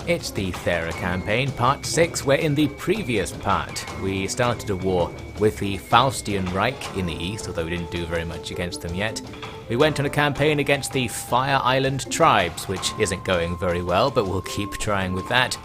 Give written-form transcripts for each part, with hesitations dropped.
It's the Thera campaign, part 6, where in the previous part we started a war with the Faustian Reich in the east, although we didn't do very much against them yet. We went on a campaign against the Fire Island tribes, which isn't going very well, but we'll keep trying with that.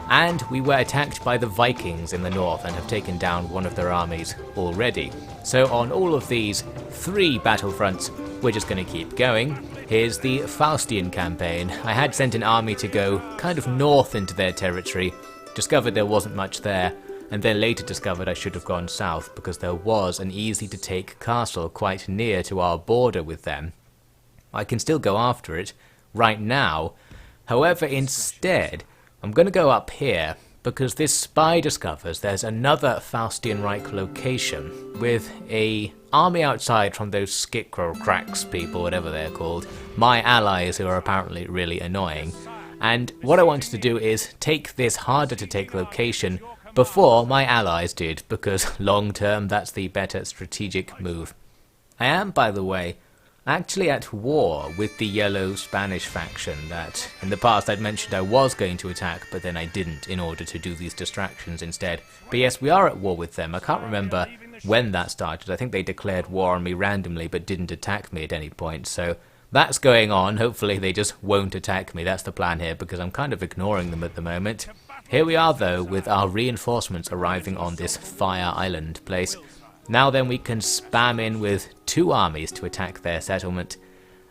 And we were attacked by the Vikings in the north and have taken down one of their armies already. So on all of these 3 battlefronts, we're just going to keep going. Here's the Faustian campaign. I had sent an army to go kind of north into their territory, discovered there wasn't much there, and then later discovered I should have gone south because there was an easy to take castle quite near to our border with them. I can still go after it right now, however instead I'm going to go up here because this spy discovers there's another Faustian Reich location with a army outside from those Skikro cracks people, whatever they're called, my allies who are apparently really annoying. And what I wanted to do is take this harder to take location before my allies did, because long term that's the better strategic move. I am, by the way, actually at war with the yellow Spanish faction that in the past I'd mentioned I was going to attack, but then I didn't in order to do these distractions instead. But yes, we are at war with them. I can't remember when that started. I think they declared war on me randomly but didn't attack me at any point, so that's going on. Hopefully they just won't attack me. That's the plan here, because I'm kind of ignoring them at the moment. Here we are though, with our reinforcements arriving on this Fire Island place. Now then we can spam in with 2 armies to attack their settlement,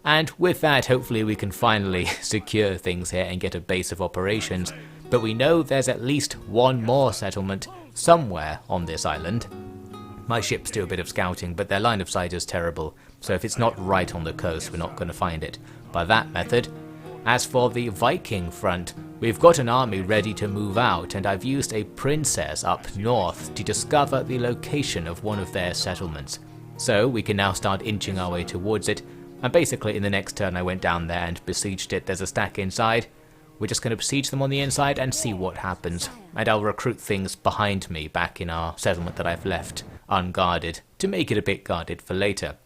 and with that hopefully we can finally secure things here and get a base of operations. But we know there's at least 1 more settlement somewhere on this island. My ships do a bit of scouting, but their line of sight is terrible, so if it's not right on the coast we're not going to find it by that method. As for the Viking front, we've got an army ready to move out, and I've used a princess up north to discover the location of one of their settlements. So we can now start inching our way towards it, and basically in the next turn I went down there and besieged it. There's a stack inside. We're just going to besiege them on the inside and see what happens, and I'll recruit things behind me back in our settlement that I've left unguarded to make it a bit guarded for later.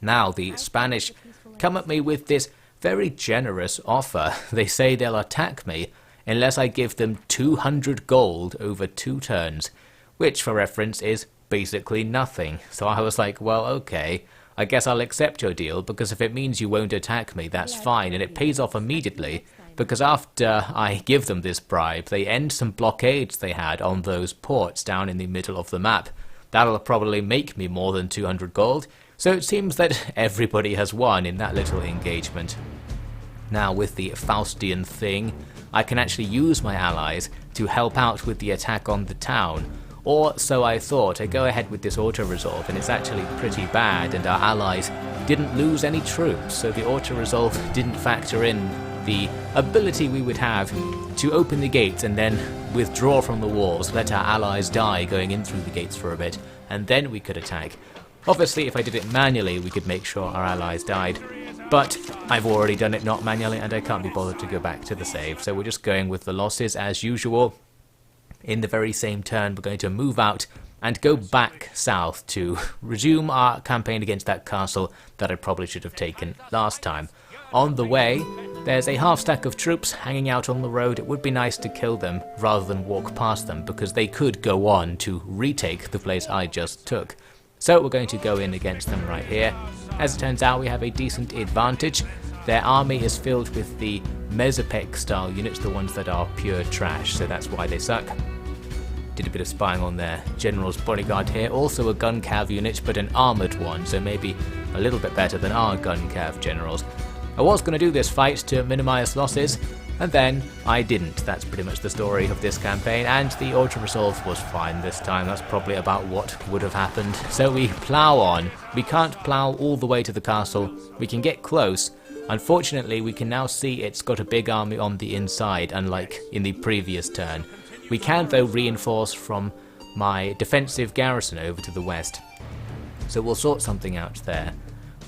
Now the Spanish come at me with this very generous offer. They say they'll attack me unless I give them 200 gold over 2 turns, which for reference is basically nothing. So I was like, well, okay, I guess I'll accept your deal, because if it means you won't attack me, that's fine, and it pays off immediately, because after I give them this bribe, they end some blockades they had on those ports down in the middle of the map. That'll probably make me more than 200 gold, so it seems that everybody has won in that little engagement. Now with the Faustian thing, I can actually use my allies to help out with the attack on the town, or so I thought. I go ahead with this auto-resolve and it's actually pretty bad, and our allies didn't lose any troops, so the auto-resolve didn't factor in the ability we would have to open the gates and then withdraw from the walls, let our allies die going in through the gates for a bit, and then we could attack. Obviously if I did it manually we could make sure our allies died, but I've already done it not manually and I can't be bothered to go back to the save, so we're just going with the losses as usual. In the very same turn we're going to move out and go back south to resume our campaign against that castle that I probably should have taken last time. On the way, there's a half stack of troops hanging out on the road. It would be nice to kill them rather than walk past them, because they could go on to retake the place I just took. So we're going to go in against them right here. As it turns out, we have a decent advantage. Their army is filled with the Mesopec style units, the ones that are pure trash, so that's why they suck. Did a bit of spying on their general's bodyguard here, also a gun cav unit, but an armoured one, so maybe a little bit better than our gun cav generals. I was going to do this fight to minimise losses, and then I didn't. That's pretty much the story of this campaign, and the auto-resolve was fine this time. That's probably about what would have happened. So we plough on. We can't plough all the way to the castle. We can get close. Unfortunately, we can now see it's got a big army on the inside, unlike in the previous turn. We can, though, reinforce from my defensive garrison over to the west. So we'll sort something out there.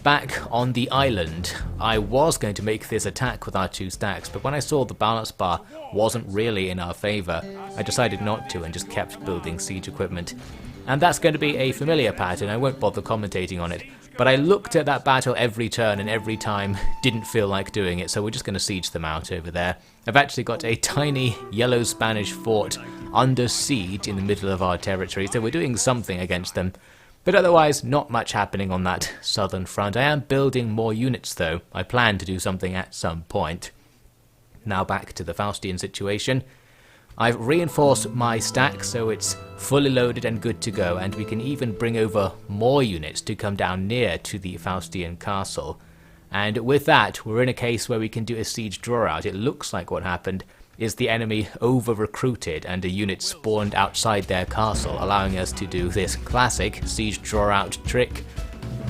Back on the island, I was going to make this attack with our 2 stacks, but when I saw the balance bar wasn't really in our favour, I decided not to and just kept building siege equipment. And that's going to be a familiar pattern. I won't bother commentating on it, but I looked at that battle every turn and every time didn't feel like doing it, so we're just going to siege them out over there. I've actually got a tiny yellow Spanish fort under siege in the middle of our territory, so we're doing something against them. But otherwise, not much happening on that southern front. I am building more units though. I plan to do something at some point. Now back to the Faustian situation. I've reinforced my stack so it's fully loaded and good to go, and we can even bring over more units to come down near to the Faustian castle. And with that, we're in a case where we can do a siege draw out. It looks like what happened is the enemy over-recruited and a unit spawned outside their castle, allowing us to do this classic siege draw out trick,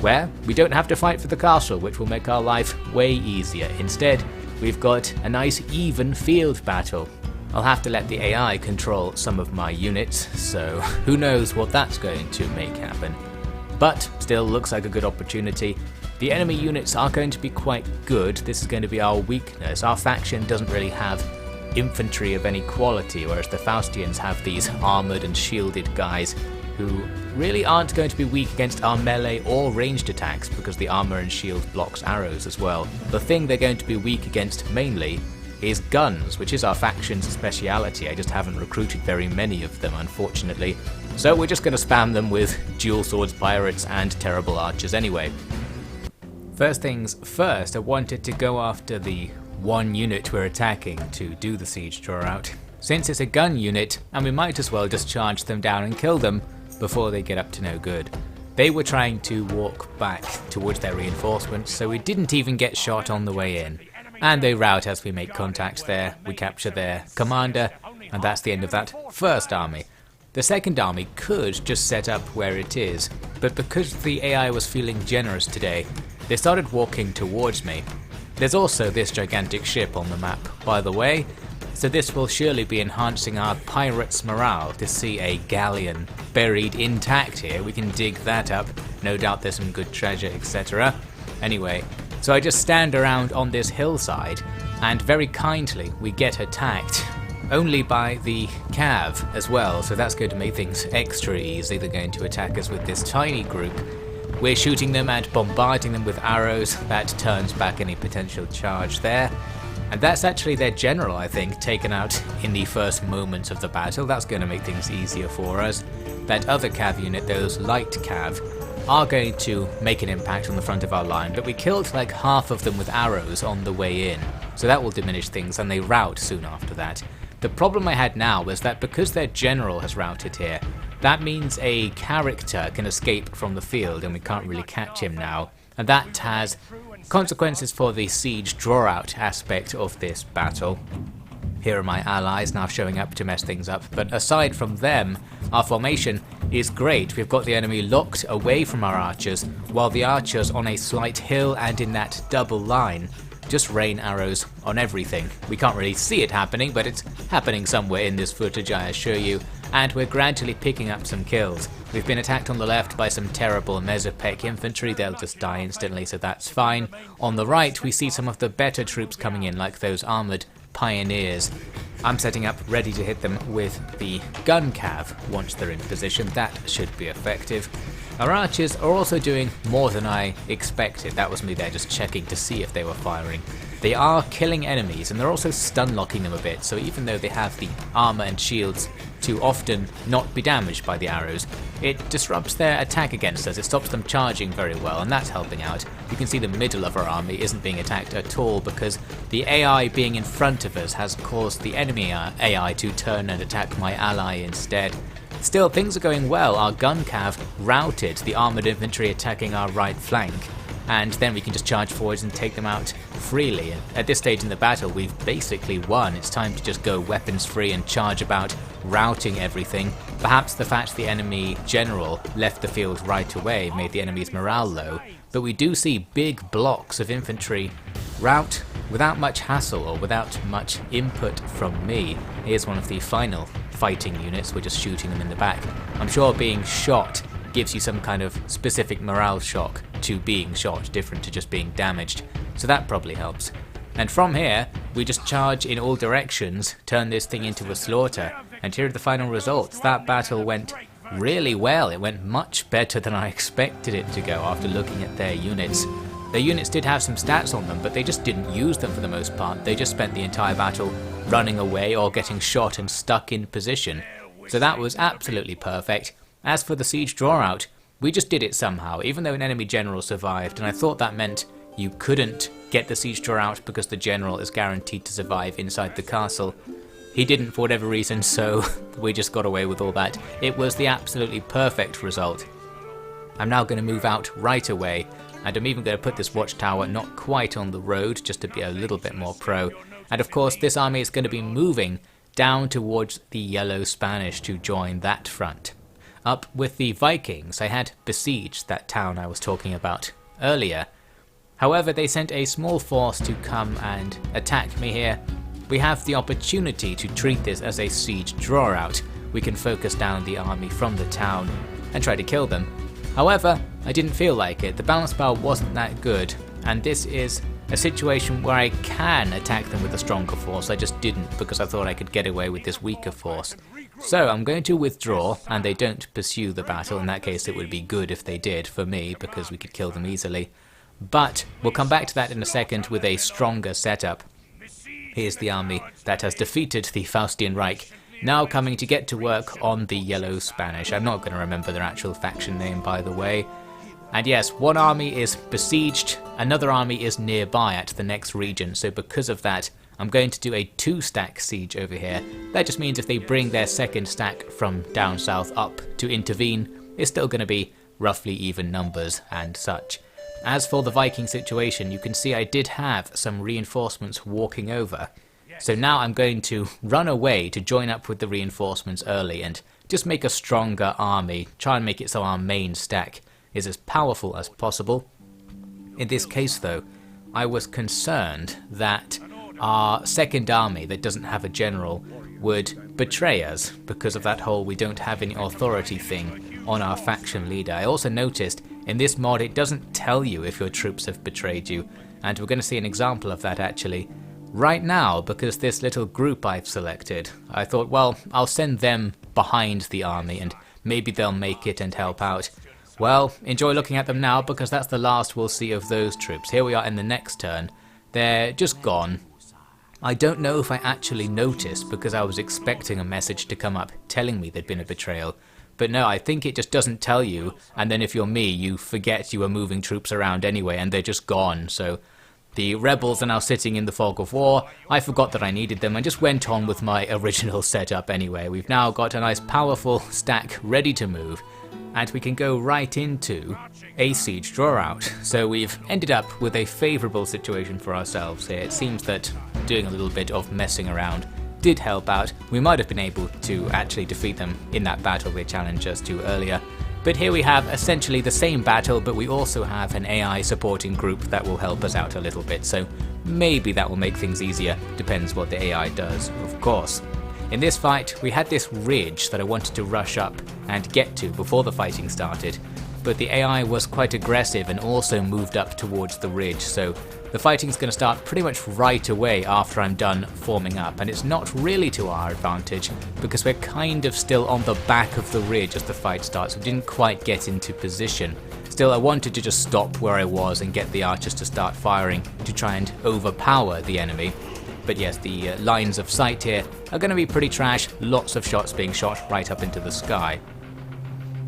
where we don't have to fight for the castle, which will make our life way easier. Instead, we've got a nice even field battle. I'll have to let the AI control some of my units, so who knows what that's going to make happen. But still looks like a good opportunity. The enemy units are going to be quite good. This is going to be our weakness. Our faction doesn't really have infantry of any quality, whereas the Faustians have these armoured and shielded guys who really aren't going to be weak against our melee or ranged attacks because the armour and shield blocks arrows as well. The thing they're going to be weak against mainly is guns, which is our faction's speciality. I just haven't recruited very many of them, unfortunately. So we're just going to spam them with dual swords pirates and terrible archers anyway. First things first, I wanted to go after the one unit we're attacking to do the siege draw out. Since it's a gun unit, and we might as well just charge them down and kill them before they get up to no good. They were trying to walk back towards their reinforcements, so we didn't even get shot on the way in. And they rout as we make contact there. We capture their commander, and that's the end of that first army. The second army could just set up where it is, but because the AI was feeling generous today, they started walking towards me. There's also this gigantic ship on the map, by the way, so this will surely be enhancing our pirates' morale to see a galleon buried intact here. We can dig that up, no doubt there's some good treasure, etc. Anyway, so I just stand around on this hillside, and very kindly we get attacked, only by the cav as well, so that's going to make things extra easy. They're going to attack us with this tiny group. We're shooting them and bombarding them with arrows. That turns back any potential charge there. And that's actually their general, I think, taken out in the first moments of the battle. That's going to make things easier for us. That other cav unit, those light cav, are going to make an impact on the front of our line, but we killed like half of them with arrows on the way in, so that will diminish things, and they rout soon after that. The problem I had now was that because their general has routed here, that means a character can escape from the field and we can't really catch him now, and that has consequences for the siege draw out aspect of this battle. Here are my allies now showing up to mess things up, but aside from them, our formation is great. We've got the enemy locked away from our archers, while the archers on a slight hill and in that double line just rain arrows on everything. We can't really see it happening, but it's happening somewhere in this footage, I assure you, and we're gradually picking up some kills. We've been attacked on the left by some terrible Mesopech infantry. They'll just die instantly, so that's fine. On the right, we see some of the better troops coming in, like those armoured pioneers. I'm setting up ready to hit them with the gun cav once they're in position. That should be effective. Our archers are also doing more than I expected. That was me there just checking to see if they were firing. They are killing enemies, and they're also stun locking them a bit, so even though they have the armor and shields to often not be damaged by the arrows, it disrupts their attack against us. It stops them charging very well, and that's helping out. You can see the middle of our army isn't being attacked at all because the AI being in front of us has caused the enemy AI to turn and attack my ally instead. Still, things are going well. Our gun cav routed the armoured infantry attacking our right flank, and then we can just charge forwards and take them out freely. And at this stage in the battle, we've basically won. It's time to just go weapons free and charge about, routing everything. Perhaps the fact the enemy general left the field right away made the enemy's morale low, but we do see big blocks of infantry rout without much hassle or without much input from me. Here's one of the final fighting units. We're just shooting them in the back. I'm sure being shot gives you some kind of specific morale shock to being shot, different to just being damaged, so that probably helps. And from here, we just charge in all directions, turn this thing into a slaughter, and here are the final results. That battle went really well. It went much better than I expected it to go after looking at their units. Their units did have some stats on them, but they just didn't use them for the most part. They just spent the entire battle running away or getting shot and stuck in position. So that was absolutely perfect. As for the siege draw-out, we just did it somehow, even though an enemy general survived, and I thought that meant you couldn't get the siege draw-out because the general is guaranteed to survive inside the castle. He didn't for whatever reason, so we just got away with all that. It was the absolutely perfect result. I'm now going to move out right away, and I'm even going to put this watchtower not quite on the road, just to be a little bit more pro. And of course this army is going to be moving down towards the Yellow Spanish to join that front. Up with the Vikings, I had besieged that town I was talking about earlier. However, they sent a small force to come and attack me here. We have the opportunity to treat this as a siege draw-out. We can focus down the army from the town and try to kill them. However, I didn't feel like it. The balance bar wasn't that good, and this is a situation where I can attack them with a stronger force. I just didn't because I thought I could get away with this weaker force. So I'm going to withdraw, and they don't pursue the battle. In that case, it would be good if they did for me because we could kill them easily. But we'll come back to that in a second with a stronger setup. Here's the army that has defeated the Faustian Reich, now coming to get to work on the Yellow Spanish. I'm not going to remember their actual faction name, by the way. And yes, one army is besieged, another army is nearby at the next region, so because of that, I'm going to do a 2-stack siege over here. That just means if they bring their second stack from down south up to intervene, it's still going to be roughly even numbers and such. As for the Viking situation, you can see I did have some reinforcements walking over. So now I'm going to run away to join up with the reinforcements early and just make a stronger army, try and make it so our main stack is as powerful as possible. In this case though, I was concerned that our second army that doesn't have a general would betray us because of that whole we don't have any authority thing on our faction leader. I also noticed in this mod it doesn't tell you if your troops have betrayed you, and we're going to see an example of that actually right now because this little group I've selected, I thought, well, I'll send them behind the army and maybe they'll make it and help out. Well, enjoy looking at them now because that's the last we'll see of those troops. Here we are in the next turn. They're just gone. I don't know if I actually noticed because I was expecting a message to come up telling me there'd been a betrayal. But no, I think it just doesn't tell you, and then if you're me, you forget you were moving troops around anyway and they're just gone. So the rebels are now sitting in the fog of war. I forgot that I needed them and just went on with my original setup anyway. We've now got a nice powerful stack ready to move, and we can go right into a siege draw-out. So we've ended up with a favourable situation for ourselves here. It seems that doing a little bit of messing around did help out. We might have been able to actually defeat them in that battle they challenged us to earlier. But here we have essentially the same battle, but we also have an AI supporting group that will help us out a little bit. So maybe that will make things easier. Depends what the AI does, of course. In this fight, we had this ridge that I wanted to rush up and get to before the fighting started, but the AI was quite aggressive and also moved up towards the ridge, so the fighting's going to start pretty much right away after I'm done forming up, and it's not really to our advantage because we're kind of still on the back of the ridge as the fight starts. We didn't quite get into position. Still, I wanted to just stop where I was and get the archers to start firing to try and overpower the enemy. But yes, the lines of sight here are going to be pretty trash, lots of shots being shot right up into the sky.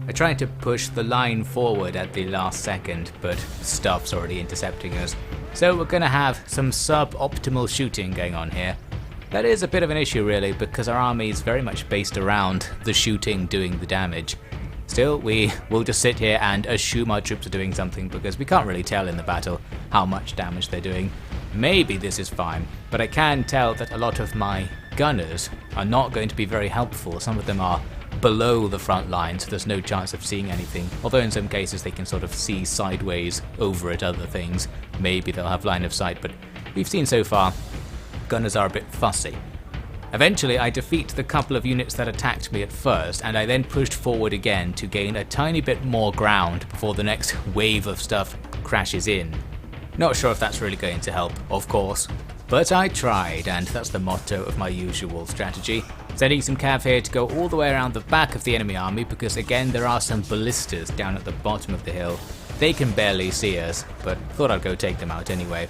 I tried to push the line forward at the last second, but stuff's already intercepting us. So we're going to have some sub-optimal shooting going on here. That is a bit of an issue really, because our army is very much based around the shooting doing the damage. Still, we will just sit here and assume our troops are doing something because we can't really tell in the battle how much damage they're doing. Maybe this is fine, but I can tell that a lot of my gunners are not going to be very helpful. Some of them are below the front line, so there's no chance of seeing anything, although in some cases they can sort of see sideways over at other things. Maybe they'll have line of sight, but we've seen so far gunners are a bit fussy. Eventually I defeat the couple of units that attacked me at first, and I then pushed forward again to gain a tiny bit more ground before the next wave of stuff crashes in. Not sure if that's really going to help, of course, but I tried, and that's the motto of my usual strategy. Sending some cav here to go all the way around the back of the enemy army because again there are some ballistas down at the bottom of the hill. they can barely see us, but thought I'd go take them out anyway.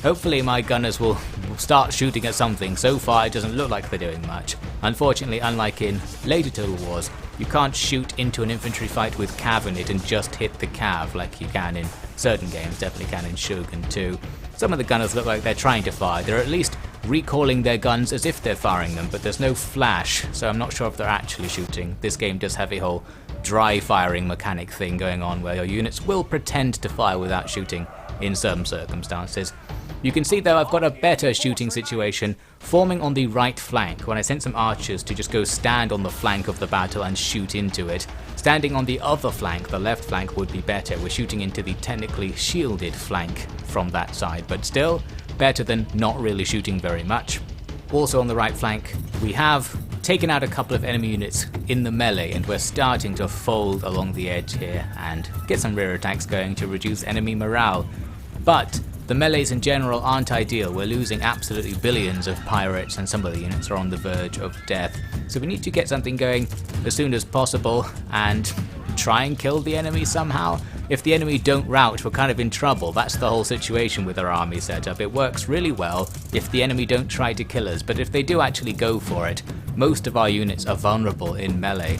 Hopefully my gunners will start shooting at something. So far it doesn't look like they're doing much. Unfortunately, unlike in later Total Wars, you can't shoot into an infantry fight with cav in it and just hit the cav like you can in certain games, definitely can in Shogun 2. Some of the gunners look like they're trying to fire. They're at least recalling their guns as if they're firing them, but there's no flash, so I'm not sure if they're actually shooting. This game does have a whole dry firing mechanic thing going on where your units will pretend to fire without shooting in some circumstances. You can see though I've got a better shooting situation forming on the right flank when I sent some archers to just go stand on the flank of the battle and shoot into it. Standing on the other flank, the left flank, would be better. We're shooting into the technically shielded flank from that side, but still better than not really shooting very much. Also on the right flank, we have taken out a couple of enemy units in the melee and we're starting to fold along the edge here and get some rear attacks going to reduce enemy morale. But the melees in general aren't ideal. We're losing absolutely billions of pirates and some of the units are on the verge of death. So we need to get something going as soon as possible and try and kill the enemy somehow. If the enemy don't rout, we're kind of in trouble. That's the whole situation with our army setup. It works really well if the enemy don't try to kill us, but if they do actually go for it, most of our units are vulnerable in melee.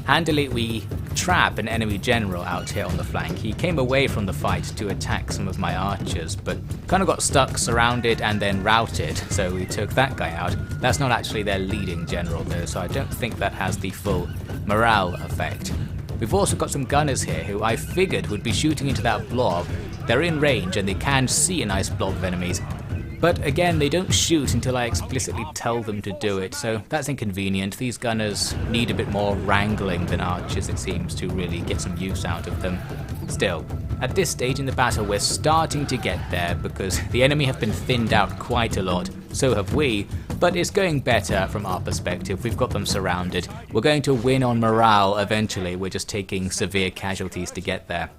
Handily, we trap an enemy general out here on the flank. He came away from the fight to attack some of my archers, but kind of got stuck, surrounded, and then routed, so we took that guy out. That's not actually their leading general though, so I don't think that has the full morale effect. We've also got some gunners here who I figured would be shooting into that blob. They're in range and they can see a nice blob of enemies. But again, they don't shoot until I explicitly tell them to do it, so that's inconvenient. These gunners need a bit more wrangling than archers, it seems, to really get some use out of them. Still, at this stage in the battle we're starting to get there because the enemy have been thinned out quite a lot, so have we, but it's going better from our perspective. We've got them surrounded. We're going to win on morale eventually, we're just taking severe casualties to get there.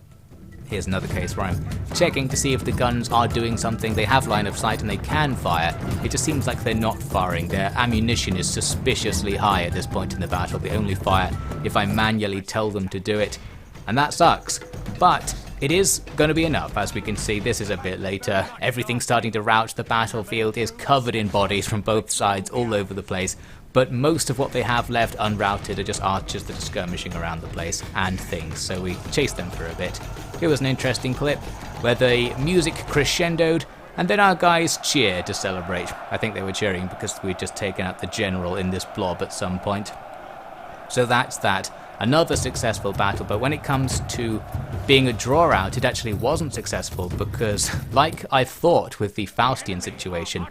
Here's another case where I'm checking to see if the guns are doing something. They have line of sight and they can fire. It just seems like they're not firing. Their ammunition is suspiciously high at this point in the battle. They only fire if I manually tell them to do it. And that sucks. But it is going to be enough. As we can see, this is a bit later. Everything's starting to rout. The battlefield is covered in bodies from both sides all over the place. But most of what they have left unrouted are just archers that are skirmishing around the place and things, so we chased them for a bit. It was an interesting clip where the music crescendoed and then our guys cheered to celebrate. I think they were cheering because we'd just taken out the general in this blob at some point. So that's that. Another successful battle, but when it comes to being a draw out, it actually wasn't successful because, like I thought with the Faustian situation,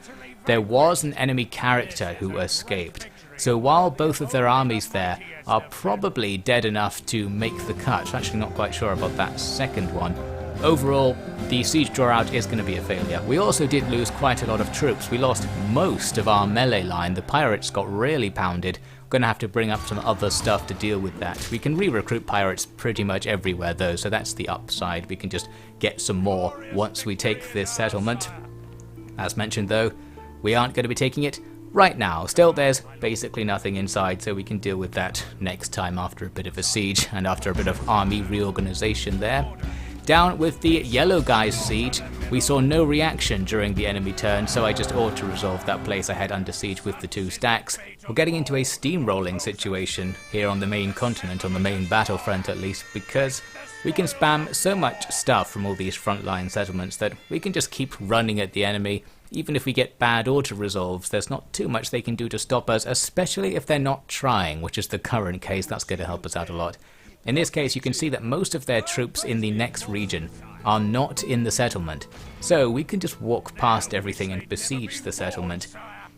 there was an enemy character who escaped. So while both of their armies there are probably dead enough to make the cut, I'm actually not quite sure about that second one, overall the siege draw out is going to be a failure. We also did lose quite a lot of troops. We lost most of our melee line. The pirates got really pounded. We're going to have to bring up some other stuff to deal with that. We can re-recruit pirates pretty much everywhere though, so that's the upside. We can just get some more once we take this settlement. As mentioned though, we aren't going to be taking it right now. Still, there's basically nothing inside, so we can deal with that next time after a bit of a siege and after a bit of army reorganization there. Down with the yellow guys' siege, we saw no reaction during the enemy turn, so I just auto-resolved that place I had under siege with the 2 stacks. We're getting into a steamrolling situation here on the main continent, on the main battlefront at least, because we can spam so much stuff from all these frontline settlements that we can just keep running at the enemy. Even if we get bad auto-resolves, there's not too much they can do to stop us, especially if they're not trying, which is the current case. That's going to help us out a lot. In this case, you can see that most of their troops in the next region are not in the settlement, so we can just walk past everything and besiege the settlement.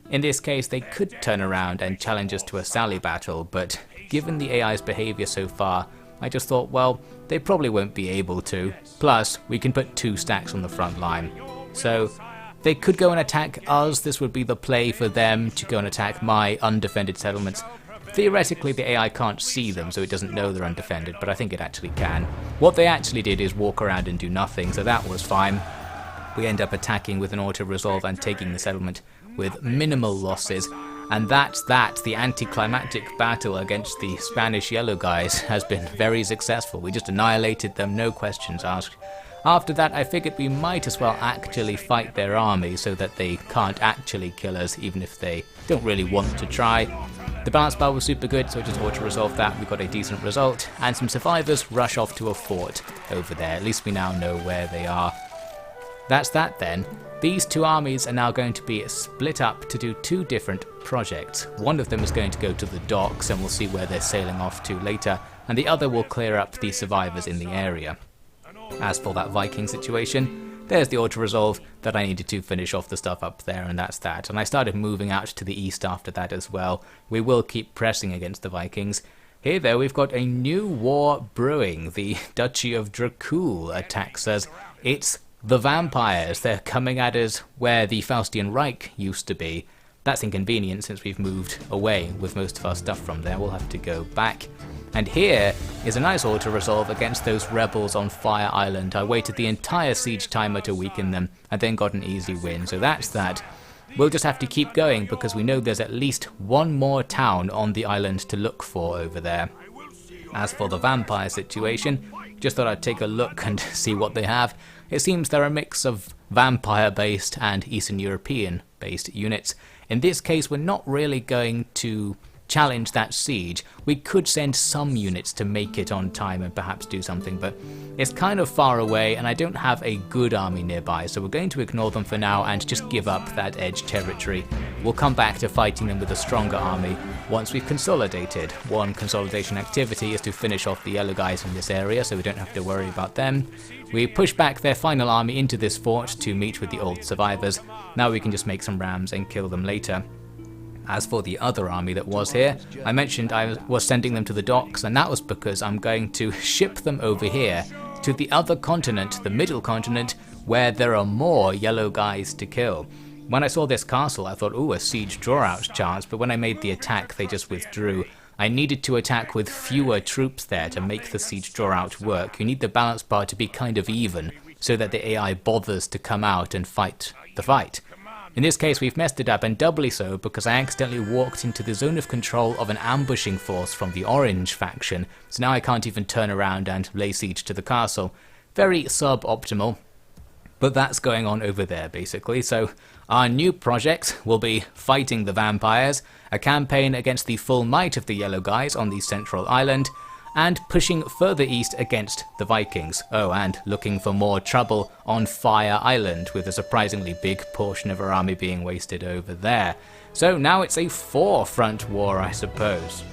In this case, they could turn around and challenge us to a sally battle, but given the AI's behavior so far, I just thought, well, they probably won't be able to. Plus, we can put 2 stacks on the front line. So they could go and attack us. This would be the play for them to go and attack my undefended settlements. Theoretically, the AI can't see them, so it doesn't know they're undefended, but I think it actually can. What they actually did is walk around and do nothing, so that was fine. We end up attacking with an auto-resolve and taking the settlement with minimal losses. And that's that. The anticlimactic battle against the Spanish yellow guys has been very successful. We just annihilated them, no questions asked. After that, I figured we might as well actually fight their army so that they can't actually kill us, even if they don't really want to try. The balance bar was super good, so I just auto-resolved that. We got a decent result, and some survivors rush off to a fort over there. At least we now know where they are. That's that then. These two armies are now going to be split up to do two different projects. One of them is going to go to the docks, and we'll see where they're sailing off to later, and the other will clear up the survivors in the area. As for that Viking situation, there's the auto-resolve that I needed to finish off the stuff up there, and that's that. And I started moving out to the east after that as well. We will keep pressing against the Vikings. Here though, we've got a new war brewing. The Duchy of Dracul attacks us. It's the vampires. They're coming at us where the Faustian Reich used to be. That's inconvenient since we've moved away with most of our stuff from there. We'll have to go back. And here is a nice auto-resolve against those rebels on Fire Island. I waited the entire siege timer to weaken them and then got an easy win. So that's that. We'll just have to keep going because we know there's at least one more town on the island to look for over there. As for the vampire situation, just thought I'd take a look and see what they have. It seems they're a mix of vampire-based and Eastern European-based units. In this case, we're not really going to challenge that siege. We could send some units to make it on time and perhaps do something, but it's kind of far away and I don't have a good army nearby, so we're going to ignore them for now and just give up that edge territory. We'll come back to fighting them with a stronger army once we've consolidated. One consolidation activity is to finish off the yellow guys in this area so we don't have to worry about them. We push back their final army into this fort to meet with the old survivors. Now we can just make some rams and kill them later. As for the other army that was here, I mentioned I was sending them to the docks, and that was because I'm going to ship them over here to the other continent, the middle continent, where there are more yellow guys to kill. When I saw this castle, I thought, ooh, a siege draw-out chance, but when I made the attack, they just withdrew. I needed to attack with fewer troops there to make the siege draw-out work. You need the balance bar to be kind of even, so that the AI bothers to come out and fight the fight. In this case, we've messed it up, and doubly so because I accidentally walked into the zone of control of an ambushing force from the Orange faction, so now I can't even turn around and lay siege to the castle. Very suboptimal, but that's going on over there basically. So our new project will be fighting the vampires, a campaign against the full might of the yellow guys on the central island, and pushing further east against the Vikings. Oh, and looking for more trouble on Fire Island, with a surprisingly big portion of our army being wasted over there. So now it's a 4-front war, I suppose.